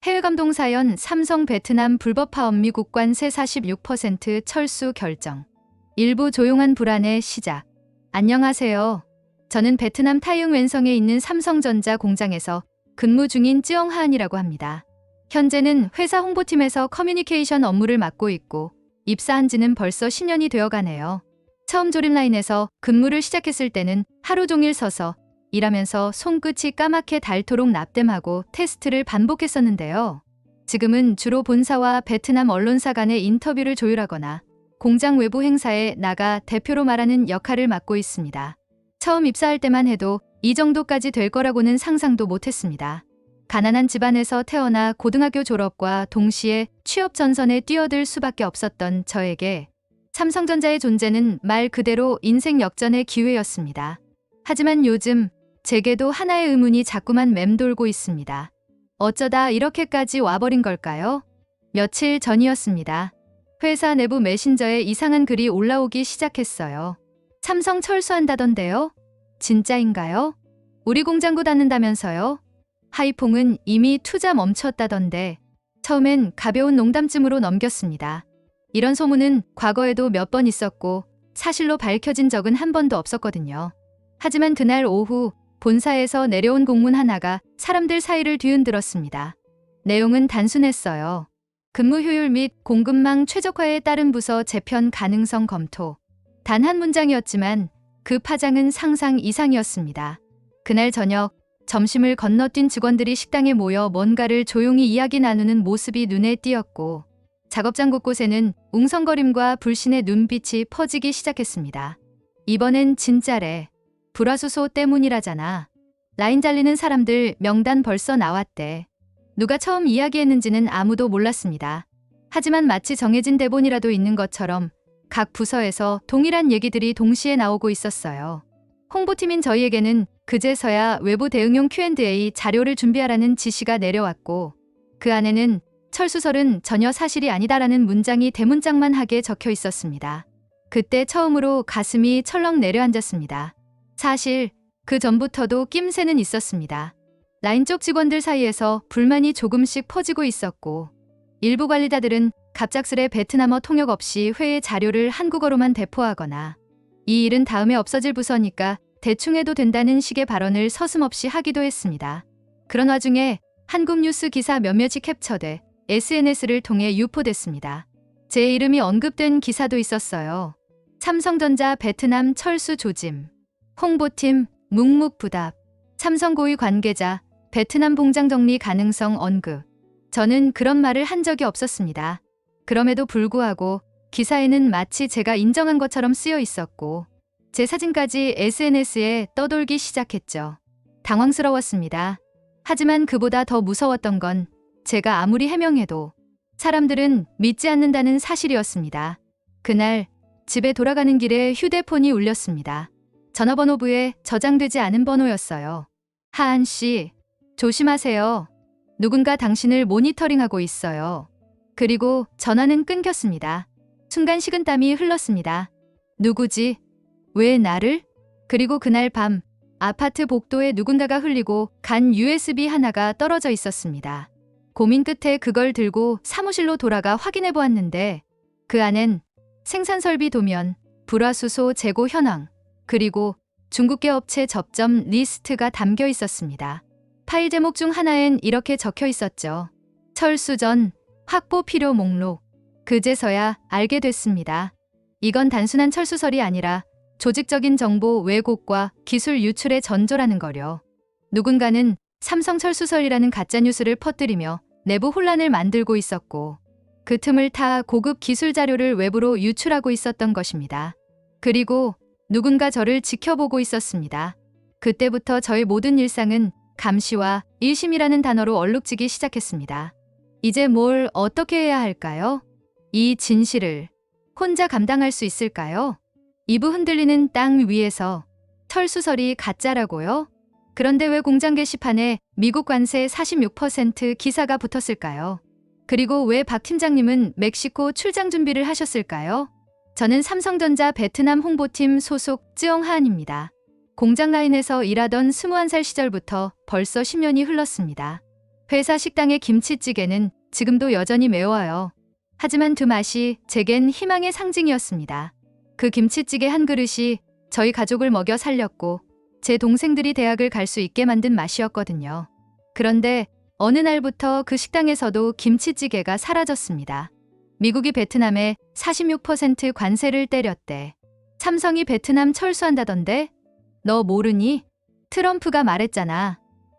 해외 감동 사연 삼성 베트남 불법 파업 미국 관세 46% 철수 결정. 일부 조용한 불안의 시작. 안녕하세요. 저는 베트남 타이ung 웬성에 있는 삼성전자 공장에서 근무 중인 쯔엉하은이라고 합니다. 현재는 회사 홍보팀에서 커뮤니케이션 업무를 맡고 있고 입사한 지는 벌써 10년이 되어가네요. 처음 조립 라인에서 근무를 시작했을 때는 하루 종일 서서 일하면서 손끝이 까맣게 닳도록 납땜하고 테스트를 반복했었는데요. 지금은 주로 본사와 베트남 언론사 간의 인터뷰를 조율하거나 공장 외부 행사에 나가 대표로 말하는 역할을 맡고 있습니다. 처음 입사할 때만 해도 이 정도까지 될 거라고는 상상도 못했습니다. 가난한 집안에서 태어나 고등학교 졸업과 동시에 취업 전선에 뛰어들 수밖에 없었던 저에게 삼성전자의 존재는 말 그대로 인생 역전의 기회였습니다. 하지만 요즘 제게도 하나의 의문이 자꾸만 맴돌고 있습니다. 어쩌다 이렇게까지 와버린 걸까요? 며칠 전이었습니다. 회사 내부 메신저에 이상한 글이 올라오기 시작했어요. 삼성 철수한다던데요? 진짜인가요? 우리 공장도 닫는다면서요? 하이퐁은 이미 투자 멈췄다던데. 처음엔 가벼운 농담쯤으로 넘겼습니다. 이런 소문은 과거에도 몇 번 있었고 사실로 밝혀진 적은 한 번도 없었거든요. 하지만 그날 오후 본사에서 내려온 공문 하나가 사람들 사이를 뒤흔들었습니다. 내용은 단순했어요. 근무 효율 및 공급망 최적화에 따른 부서 재편 가능성 검토. 단 한 문장이었지만 그 파장은 상상 이상이었습니다. 그날 저녁 점심을 건너뛴 직원들이 식당에 모여 뭔가를 조용히 이야기 나누는 모습이 눈에 띄었고 작업장 곳곳에는 웅성거림과 불신의 눈빛이 퍼지기 시작했습니다. 이번엔 진짜래. 불화수소 때문이라잖아. 라인 잘리는 사람들 명단 벌써 나왔대. 누가 처음 이야기했는지는 아무도 몰랐습니다. 하지만 마치 정해진 대본이라도 있는 것처럼 각 부서에서 동일한 얘기들이 동시에 나오고 있었어요. 홍보팀인 저희에게는 그제서야 외부 대응용 Q&A 자료를 준비하라는 지시가 내려왔고 그 안에는 철수설은 전혀 사실이 아니다라는 문장이 대문짝만하게 적혀 있었습니다. 그때 처음으로 가슴이 철렁 내려앉았습니다. 사실 그 전부터도 낌새는 있었습니다. 라인 쪽 직원들 사이에서 불만이 조금씩 퍼지고 있었고 일부 관리자들은 갑작스레 베트남어 통역 없이 회의 자료를 한국어로만 배포하거나 이 일은 다음에 없어질 부서니까 대충 해도 된다는 식의 발언을 서슴없이 하기도 했습니다. 그런 와중에 한국 뉴스 기사 몇몇이 캡처돼 SNS를 통해 유포됐습니다. 제 이름이 언급된 기사도 있었어요. 삼성전자 베트남 철수 조짐. 홍보팀 묵묵부답. 삼성 고위 관계자 베트남 공장 정리 가능성 언급. 저는 그런 말을 한 적이 없었습니다. 그럼에도 불구하고 기사에는 마치 제가 인정한 것처럼 쓰여 있었고 제 사진까지 SNS에 떠돌기 시작했죠. 당황스러웠습니다. 하지만 그보다 더 무서웠던 건 제가 아무리 해명해도 사람들은 믿지 않는다는 사실이었습니다. 그날 집에 돌아가는 길에 휴대폰이 울렸습니다. 전화번호부에 저장되지 않은 번호였어요. 하은 씨, 조심하세요. 누군가 당신을 모니터링하고 있어요. 그리고 전화는 끊겼습니다. 순간 식은땀이 흘렀습니다. 누구지? 왜 나를? 그리고 그날 밤 아파트 복도에 누군가가 흘리고 간 USB 하나가 떨어져 있었습니다. 고민 끝에 그걸 들고 사무실로 돌아가 확인해 보았는데 그 안엔 생산설비 도면, 불화수소 재고 현황, 그리고 중국계 업체 접점 리스트가 담겨 있었습니다. 파일 제목 중 하나엔 이렇게 적혀 있었죠. 철수 전 확보 필요 목록. 그제서야 알게 됐습니다. 이건 단순한 철수설이 아니라 조직적인 정보 왜곡과 기술 유출의 전조라는 거려. 누군가는 삼성 철수설이라는 가짜뉴스를 퍼뜨리며 내부 혼란을 만들고 있었고 그 틈을 타 고급 기술 자료를 외부로 유출하고 있었던 것입니다. 그리고 누군가 저를 지켜보고 있었습니다. 그때부터 저의 모든 일상은 감시와 일심이라는 단어로 얼룩지기 시작했습니다. 이제 뭘 어떻게 해야 할까요? 이 진실을 혼자 감당할 수 있을까요? 이부 흔들리는 땅 위에서 철수설이 가짜라고요? 그런데 왜 공장 게시판에 미국 관세 46% 기사가 붙었을까요? 그리고 왜 박 팀장님은 멕시코 출장 준비를 하셨을까요? 저는 삼성전자 베트남 홍보팀 소속 쯔엉하은입니다. 공장 라인에서 일하던 21살 시절부터 벌써 10년이 흘렀습니다. 회사 식당의 김치찌개는 지금도 여전히 매워요. 하지만 두 맛이 제겐 희망의 상징이었습니다. 그 김치찌개 한 그릇이 저희 가족을 먹여 살렸고 제 동생들이 대학을 갈 수 있게 만든 맛이었거든요. 그런데 어느 날부터 그 식당에서도 김치찌개가 사라졌습니다. 미국이 베트남에 46% 관세를 때렸대. 삼성이 베트남 철수한다던데? 너 모르니? 트럼프가 말했잖아.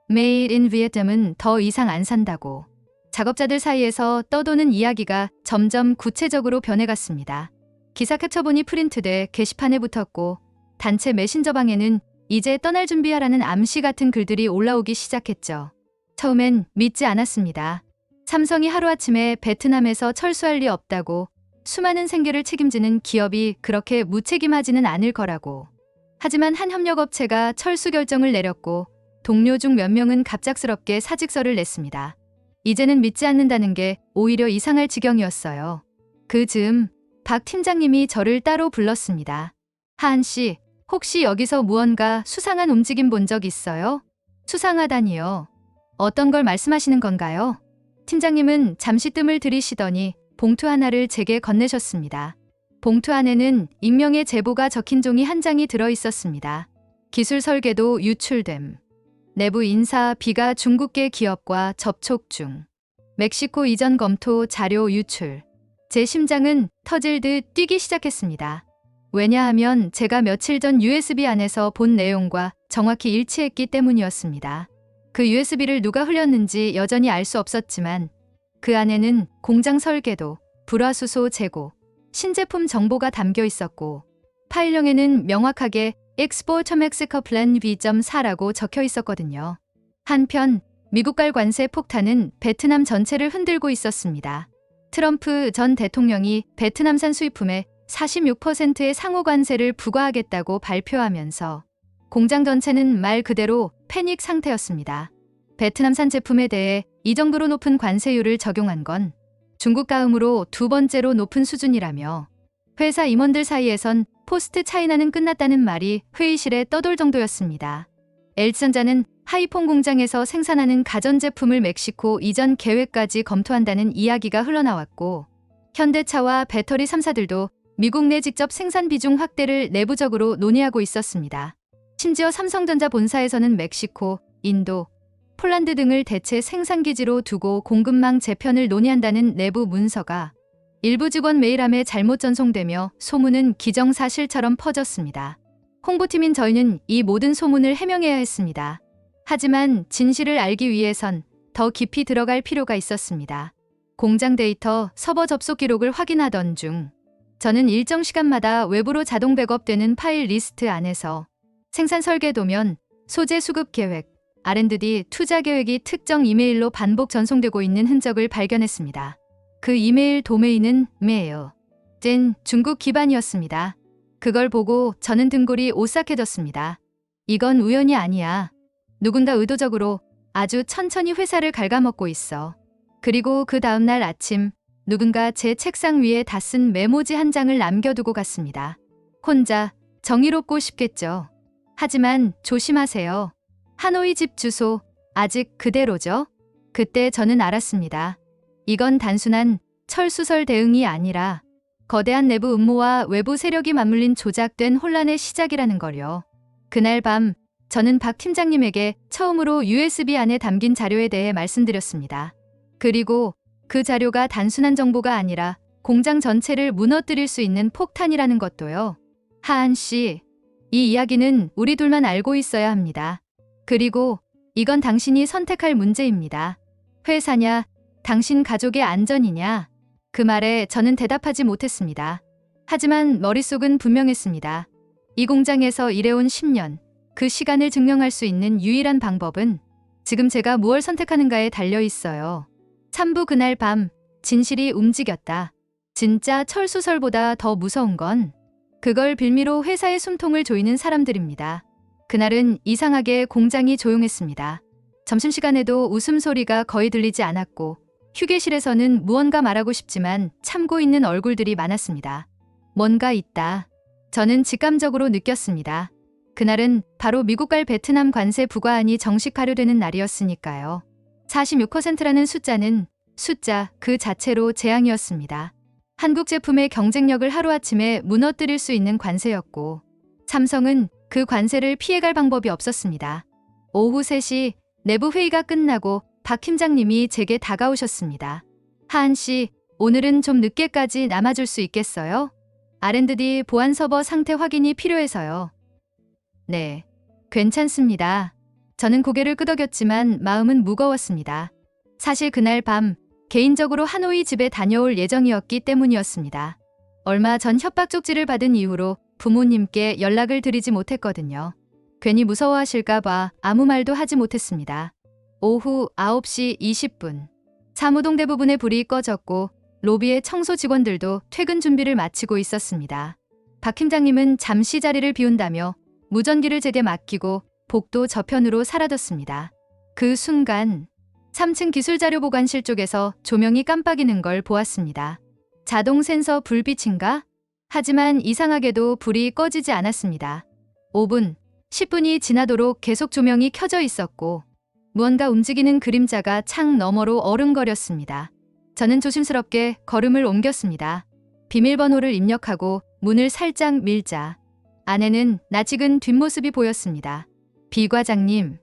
Made in Vietnam은 더 이상 안 산다고. 작업자들 사이에서 떠도는 이야기가 점점 구체적으로 변해갔습니다. 기사 캡처본이 프린트돼 게시판에 붙었고 단체 메신저방에는 이제 떠날 준비하라는 암시 같은 글들이 올라오기 시작했죠. 처음엔 믿지 않았습니다. 삼성이 하루아침에 베트남에서 철수할 리 없다고, 수많은 생계를 책임지는 기업이 그렇게 무책임하지는 않을 거라고. 하지만 한 협력업체가 철수 결정을 내렸고 동료 중 몇 명은 갑작스럽게 사직서를 냈습니다. 이제는 믿지 않는다는 게 오히려 이상할 지경이었어요. 그 즈음 박 팀장님이 저를 따로 불렀습니다. 하한 씨, 혹시 여기서 무언가 수상한 움직임 본 적 있어요? 수상하다니요. 어떤 걸 말씀하시는 건가요? 팀장님은 잠시 뜸을 들이시더니 봉투 하나를 제게 건네셨습니다. 봉투 안에는 익명의 제보가 적힌 종이 한 장이 들어 있었습니다. 기술 설계도 유출됨. 내부 인사 B가 중국계 기업과 접촉 중. 멕시코 이전 검토 자료 유출. 제 심장은 터질 듯 뛰기 시작했습니다. 왜냐하면 제가 며칠 전 USB 안에서 본 내용과 정확히 일치했기 때문이었습니다. 그 USB를 누가 흘렸는지 여전히 알 수 없었지만 그 안에는 공장 설계도, 불화수소 재고, 신제품 정보가 담겨 있었고 파일명에는 명확하게 Export Mexico Plan V.4라고 적혀 있었거든요. 한편 미국발 관세 폭탄은 베트남 전체를 흔들고 있었습니다. 트럼프 전 대통령이 베트남산 수입품에 46%의 상호 관세를 부과하겠다고 발표하면서 공장 전체는 말 그대로 패닉 상태였습니다. 베트남산 제품에 대해 이 정도로 높은 관세율을 적용한 건 중국 다음으로 두 번째로 높은 수준이라며 회사 임원들 사이에선 포스트 차이나는 끝났다는 말이 회의실에 떠돌 정도였습니다. LG전자는 하이폰 공장에서 생산하는 가전제품을 멕시코 이전 계획까지 검토한다는 이야기가 흘러나왔고 현대차와 배터리 3사들도 미국 내 직접 생산 비중 확대를 내부적으로 논의하고 있었습니다. 심지어 삼성전자 본사에서는 멕시코, 인도, 폴란드 등을 대체 생산기지로 두고 공급망 재편을 논의한다는 내부 문서가 일부 직원 메일함에 잘못 전송되며 소문은 기정사실처럼 퍼졌습니다. 홍보팀인 저희는 이 모든 소문을 해명해야 했습니다. 하지만 진실을 알기 위해선 더 깊이 들어갈 필요가 있었습니다. 공장 데이터, 서버 접속 기록을 확인하던 중 저는 일정 시간마다 외부로 자동 백업되는 파일 리스트 안에서 생산 설계도면, 소재 수급 계획, R&D 투자 계획이 특정 이메일로 반복 전송되고 있는 흔적을 발견했습니다. 그 이메일 도메인은 메요. 젠 중국 기반이었습니다. 그걸 보고 저는 등골이 오싹해졌습니다. 이건 우연이 아니야. 누군가 의도적으로 아주 천천히 회사를 갉아먹고 있어. 그리고 그 다음날 아침 누군가 제 책상 위에 다 쓴 메모지 한 장을 남겨두고 갔습니다. 혼자 정의롭고 싶겠죠. 하지만 조심하세요. 하노이 집 주소 아직 그대로죠? 그때 저는 알았습니다. 이건 단순한 철수설 대응이 아니라 거대한 내부 음모와 외부 세력이 맞물린 조작된 혼란의 시작이라는 걸요. 그날 밤 저는 박 팀장님에게 처음으로 USB 안에 담긴 자료에 대해 말씀드렸습니다. 그리고 그 자료가 단순한 정보가 아니라 공장 전체를 무너뜨릴 수 있는 폭탄이라는 것도요. 하한 씨, 이 이야기는 우리 둘만 알고 있어야 합니다. 그리고 이건 당신이 선택할 문제입니다. 회사냐, 당신 가족의 안전이냐? 그 말에 저는 대답하지 못했습니다. 하지만 머릿속은 분명했습니다. 이 공장에서 일해온 10년, 그 시간을 증명할 수 있는 유일한 방법은 지금 제가 무엇을 선택하는가에 달려 있어요. 3부 그날 밤, 진실이 움직였다. 진짜 철수설보다 더 무서운 건 그걸 빌미로 회사의 숨통을 조이는 사람들입니다. 그날은 이상하게 공장이 조용했습니다. 점심시간에도 웃음소리가 거의 들리지 않았고 휴게실에서는 무언가 말하고 싶지만 참고 있는 얼굴들이 많았습니다. 뭔가 있다. 저는 직감적으로 느꼈습니다. 그날은 바로 미국발 베트남 관세 부과안이 정식 발효되는 날이었으니까요. 46%라는 숫자는 숫자 그 자체로 재앙이었습니다. 한국 제품의 경쟁력을 하루아침에 무너뜨릴 수 있는 관세였고 삼성은 그 관세를 피해갈 방법이 없었습니다. 오후 3시 내부 회의가 끝나고 박 팀장님이 제게 다가오셨습니다. 하한 씨, 오늘은 좀 늦게까지 남아줄 수 있겠어요? R&D 보안 서버 상태 확인이 필요해서요. 네, 괜찮습니다. 저는 고개를 끄덕였지만 마음은 무거웠습니다. 사실 그날 밤 개인적으로 하노이 집에 다녀올 예정이었기 때문이었습니다. 얼마 전 협박 쪽지를 받은 이후로 부모님께 연락을 드리지 못했거든요. 괜히 무서워하실까봐 아무 말도 하지 못했습니다. 오후 9시 20분. 사무동 대부분의 불이 꺼졌고 로비의 청소 직원들도 퇴근 준비를 마치고 있었습니다. 박 팀장님은 잠시 자리를 비운다며 무전기를 제게 맡기고 복도 저편으로 사라졌습니다. 그 순간 3층 기술자료보관실 쪽에서 조명이 깜빡이는 걸 보았습니다. 자동 센서 불빛인가? 하지만 이상하게도 불이 꺼지지 않았습니다. 5분, 10분이 지나도록 계속 조명이 켜져 있었고 무언가 움직이는 그림자가 창 너머로 어른거렸습니다. 저는 조심스럽게 걸음을 옮겼습니다. 비밀번호를 입력하고 문을 살짝 밀자 안에는 낯익은 뒷모습이 보였습니다. 비 과장님,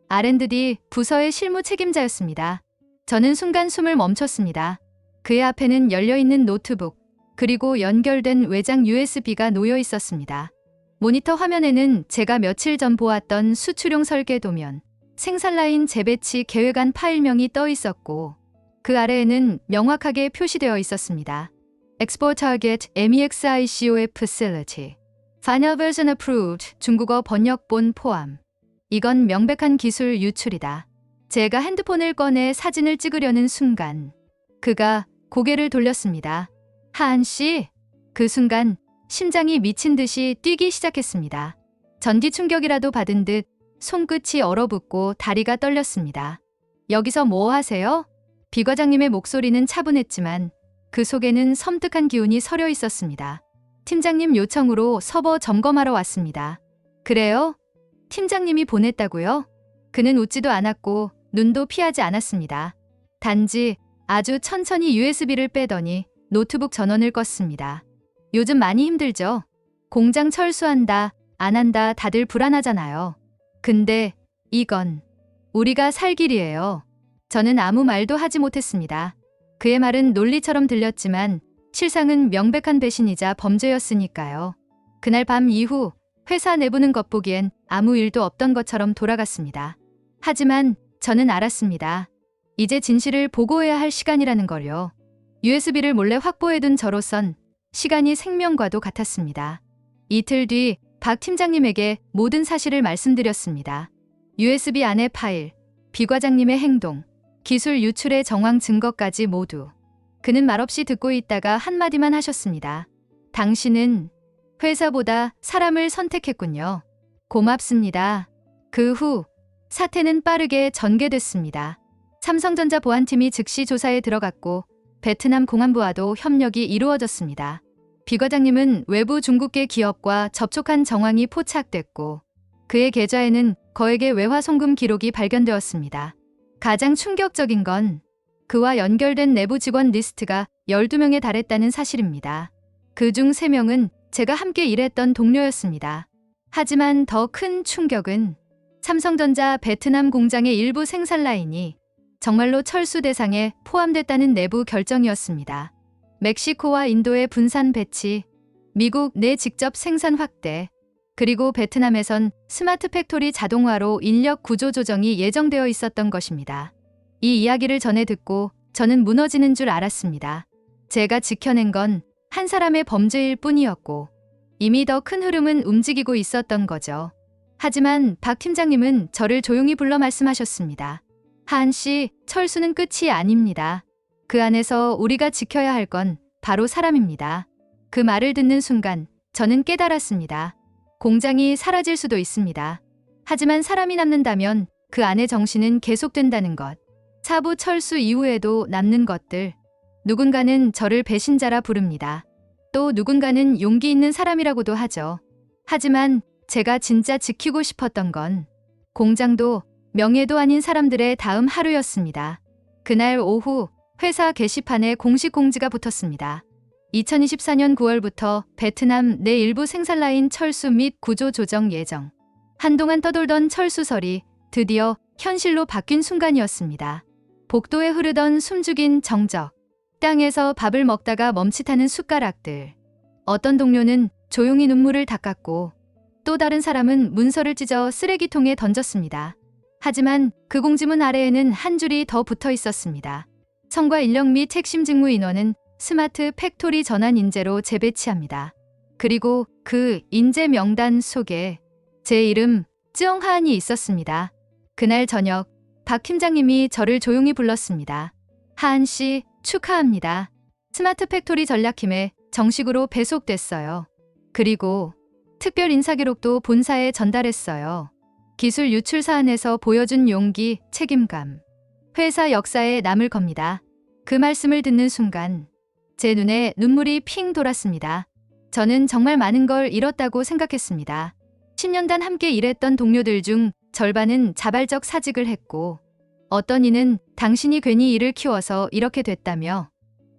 R&D 부서의 실무 책임자였습니다. 저는 순간 숨을 멈췄습니다. 그의 앞에는 열려있는 노트북, 그리고 연결된 외장 USB가 놓여 있었습니다. 모니터 화면에는 제가 며칠 전 보았던 수출용 설계도면, 생산라인 재배치 계획안 파일명이 떠 있었고 그 아래에는 명확하게 표시되어 있었습니다. Export Target MEXICOF Facility. Final Version Approved. 중국어 번역본 포함. 이건 명백한 기술 유출이다. 제가 핸드폰을 꺼내 사진을 찍으려는 순간 그가 고개를 돌렸습니다. 하한 씨. 그 순간 심장이 미친 듯이 뛰기 시작했습니다. 전기 충격이라도 받은 듯 손끝이 얼어붙고 다리가 떨렸습니다. 여기서 뭐 하세요? 비 과장님의 목소리는 차분했지만 그 속에는 섬뜩한 기운이 서려 있었습니다. 팀장님 요청으로 서버 점검하러 왔습니다. 그래요? 팀장님이 보냈다고요? 그는 웃지도 않았고 눈도 피하지 않았습니다. 단지 아주 천천히 USB를 빼더니 노트북 전원을 껐습니다. 요즘 많이 힘들죠? 공장 철수한다, 안 한다 다들 불안하잖아요. 근데 이건 우리가 살 길이에요. 저는 아무 말도 하지 못했습니다. 그의 말은 논리처럼 들렸지만 실상은 명백한 배신이자 범죄였으니까요. 그날 밤 이후 회사 내부는 겉보기엔 아무 일도 없던 것처럼 돌아갔습니다. 하지만 저는 알았습니다. 이제 진실을 보고해야 할 시간이라는 걸요. USB를 몰래 확보해둔 저로선 시간이 생명과도 같았습니다. 이틀 뒤 박 팀장님에게 모든 사실을 말씀드렸습니다. USB 안의 파일, 비 과장님의 행동, 기술 유출의 정황 증거까지 모두. 그는 말없이 듣고 있다가 한마디만 하셨습니다. 당신은 회사보다 사람을 선택했군요. 고맙습니다. 그 후 사태는 빠르게 전개됐습니다. 삼성전자 보안팀이 즉시 조사에 들어갔고 베트남 공안부와도 협력이 이루어졌습니다. 비 과장님은 외부 중국계 기업과 접촉한 정황이 포착됐고 그의 계좌에는 거액의 외화 송금 기록이 발견되었습니다. 가장 충격적인 건 그와 연결된 내부 직원 리스트가 12명에 달했다는 사실입니다. 그중 3명은 제가 함께 일했던 동료였습니다. 하지만 더 큰 충격은 삼성전자 베트남 공장의 일부 생산 라인이 정말로 철수 대상에 포함됐다는 내부 결정이었습니다. 멕시코와 인도의 분산 배치, 미국 내 직접 생산 확대, 그리고 베트남에선 스마트 팩토리 자동화로 인력 구조 조정이 예정되어 있었던 것입니다. 이 이야기를 전해 듣고 저는 무너지는 줄 알았습니다. 제가 지켜낸 건 한 사람의 범죄일 뿐이었고 이미 더 큰 흐름은 움직이고 있었던 거죠. 하지만 박 팀장님은 저를 조용히 불러 말씀하셨습니다. 하한 씨, 철수는 끝이 아닙니다. 그 안에서 우리가 지켜야 할 건 바로 사람입니다. 그 말을 듣는 순간 저는 깨달았습니다. 공장이 사라질 수도 있습니다. 하지만 사람이 남는다면 그 안의 정신은 계속된다는 것. 사부 철수 이후에도 남는 것들. 누군가는 저를 배신자라 부릅니다. 또 누군가는 용기 있는 사람이라고도 하죠. 하지만 제가 진짜 지키고 싶었던 건 공장도 명예도 아닌 사람들의 다음 하루였습니다. 그날 오후 회사 게시판에 공식 공지가 붙었습니다. 2024년 9월부터 베트남 내 일부 생산라인 철수 및 구조 조정 예정. 한동안 떠돌던 철수설이 드디어 현실로 바뀐 순간이었습니다. 복도에 흐르던 숨죽인 정적. 땅에서 밥을 먹다가 멈칫하는 숟가락들. 어떤 동료는 조용히 눈물을 닦았고 또 다른 사람은 문서를 찢어 쓰레기통에 던졌습니다. 하지만 그 공지문 아래에는 한 줄이 더 붙어 있었습니다. 성과 인력 및 핵심 직무 인원은 스마트 팩토리 전환 인재로 재배치합니다. 그리고 그 인재 명단 속에 제 이름 쯔엉하안이 있었습니다. 그날 저녁 박 팀장님이 저를 조용히 불렀습니다. 하안 씨, 축하합니다. 스마트 팩토리 전략팀에 정식으로 배속됐어요. 그리고 특별 인사기록도 본사에 전달했어요. 기술 유출 사안에서 보여준 용기, 책임감. 회사 역사에 남을 겁니다. 그 말씀을 듣는 순간 제 눈에 눈물이 핑 돌았습니다. 저는 정말 많은 걸 잃었다고 생각했습니다. 10년간 함께 일했던 동료들 중 절반은 자발적 사직을 했고 어떤 이는 당신이 괜히 일을 키워서 이렇게 됐다며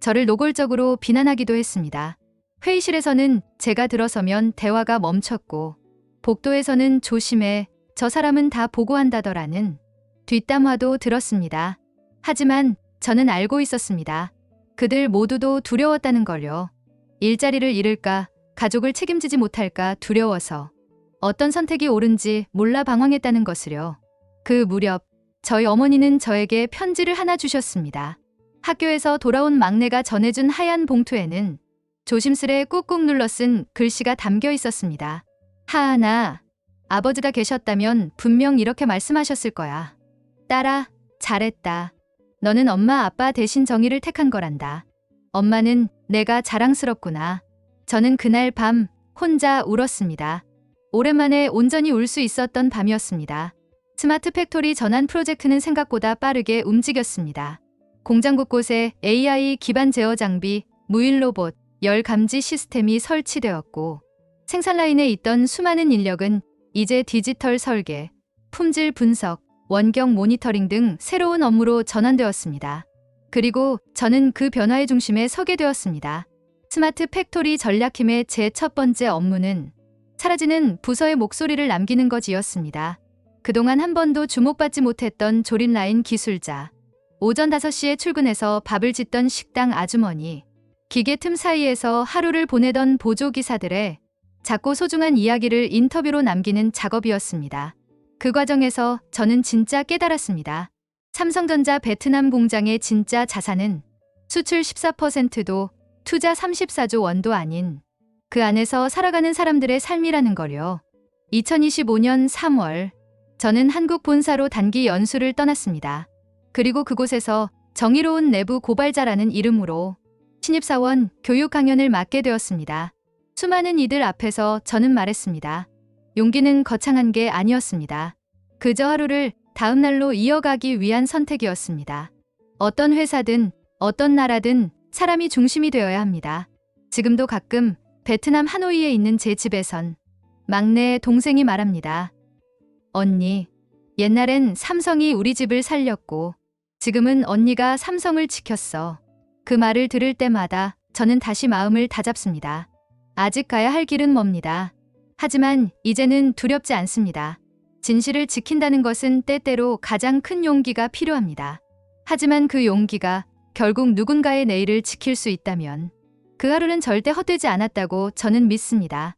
저를 노골적으로 비난하기도 했습니다. 회의실에서는 제가 들어서면 대화가 멈췄고 복도에서는 조심해, 저 사람은 다 보고한다더라는 뒷담화도 들었습니다. 하지만 저는 알고 있었습니다. 그들 모두도 두려웠다는 걸요. 일자리를 잃을까, 가족을 책임지지 못할까 두려워서 어떤 선택이 옳은지 몰라 방황했다는 것을요. 그 무렵 저희 어머니는 저에게 편지를 하나 주셨습니다. 학교에서 돌아온 막내가 전해준 하얀 봉투에는 조심스레 꾹꾹 눌러 쓴 글씨가 담겨 있었습니다. 하안아, 아버지가 계셨다면 분명 이렇게 말씀하셨을 거야. 딸아, 잘했다. 너는 엄마 아빠 대신 정의를 택한 거란다. 엄마는 내가 자랑스럽구나. 저는 그날 밤 혼자 울었습니다. 오랜만에 온전히 울 수 있었던 밤이었습니다. 스마트 팩토리 전환 프로젝트는 생각보다 빠르게 움직였습니다. 공장 곳곳에 AI 기반 제어 장비, 무인 로봇, 열 감지 시스템이 설치되었고 생산 라인에 있던 수많은 인력은 이제 디지털 설계, 품질 분석, 원격 모니터링 등 새로운 업무로 전환되었습니다. 그리고 저는 그 변화의 중심에 서게 되었습니다. 스마트 팩토리 전략팀의 제 첫 번째 업무는 사라지는 부서의 목소리를 남기는 것이었습니다. 그동안 한 번도 주목받지 못했던 조립 라인 기술자, 오전 5시에 출근해서 밥을 짓던 식당 아주머니, 기계 틈 사이에서 하루를 보내던 보조기사들의 작고 소중한 이야기를 인터뷰로 남기는 작업이었습니다. 그 과정에서 저는 진짜 깨달았습니다. 삼성전자 베트남 공장의 진짜 자산은 수출 14%도 투자 34조 원도 아닌 그 안에서 살아가는 사람들의 삶이라는 걸요. 2025년 3월 저는 한국 본사로 단기 연수를 떠났습니다. 그리고 그곳에서 정의로운 내부 고발자라는 이름으로 신입사원 교육 강연을 맡게 되었습니다. 수많은 이들 앞에서 저는 말했습니다. 용기는 거창한 게 아니었습니다. 그저 하루를 다음 날로 이어가기 위한 선택이었습니다. 어떤 회사든 어떤 나라든 사람이 중심이 되어야 합니다. 지금도 가끔 베트남 하노이에 있는 제 집에선 막내 동생이 말합니다. 언니, 옛날엔 삼성이 우리 집을 살렸고 지금은 언니가 삼성을 지켰어. 그 말을 들을 때마다 저는 다시 마음을 다잡습니다. 아직 가야 할 길은 멉니다. 하지만 이제는 두렵지 않습니다. 진실을 지킨다는 것은 때때로 가장 큰 용기가 필요합니다. 하지만 그 용기가 결국 누군가의 내일을 지킬 수 있다면 그 하루는 절대 헛되지 않았다고 저는 믿습니다.